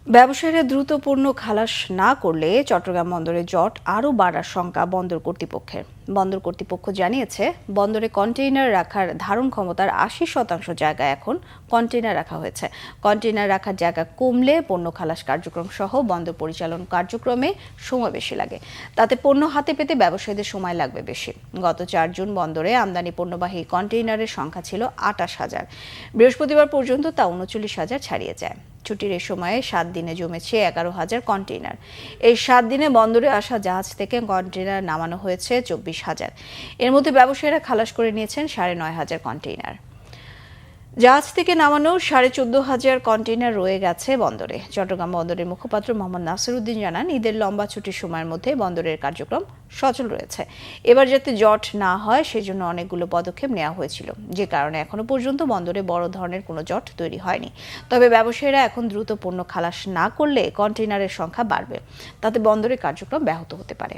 ব্যবসায়ীরা দ্রুত পণ্য খালাস না করলে চট্টগ্রাম বন্দরে জট আরও বাড়ার শঙ্কা বন্দর কর্তৃপক্ষের। বন্দর কর্তৃপক্ষ জানিয়েছে, বন্দরে কন্টেইনার রাখার ধারণ ক্ষমতার ৮০% জায়গায় এখন কন্টেইনার রাখা হয়েছে। কন্টেইনার রাখার জায়গা কমলে পণ্য খালাস কার্যক্রম সহ বন্দর পরিচালন কার্যক্রমে সময় বেশি লাগে। তাতে পণ্য হাতে পেতে ব্যবসায়ীদের সময় লাগবে বেশি। গত ৪ জুন বন্দরে আমদানি পণ্যবাহী কন্টেইনারের সংখ্যা ছিল ২৮,০০০। বৃহস্পতিবার পর্যন্ত তা ৩৯,০০০ ছাড়িয়ে যায়। ছুটির এ সময়ে ৭ দিনে জমেছে ১১,০০০ কন্টেইনার। এই ৭ দিনে বন্দরে আসা জাহাজ থেকে কন্টেইনার নামানো হয়েছে ২৪,০০০। এর মধ্যে ব্যবসায়ীরা খালাস করে নিয়েছেন ৯,৫০০ কন্টেইনার। জাহাজ থেকে নামানো ১৪,৫০০ কন্টেইনার রয়ে গেছে বন্দরে। চট্টগ্রাম বন্দরের মুখপাত্র মোহাম্মদ নাসির উদ্দিন জানান, ঈদের লম্বা ছুটির সময়ের মধ্যে বন্দরের কার্যক্রম সচল রয়েছে। এবার যাতে জট না হয় সেজন্য অনেকগুলো পদক্ষেপ নেওয়া হয়েছিল, যে কারণে এখনো পর্যন্ত বন্দরে বড় ধরনের কোনো জট তৈরি হয়নি। তবে ব্যবসায়ীরা এখন দ্রুত পণ্য খালাস না করলে কন্টেইনারের সংখ্যা বাড়বে, তাতে বন্দরের কার্যক্রম ব্যাহত হতে পারে।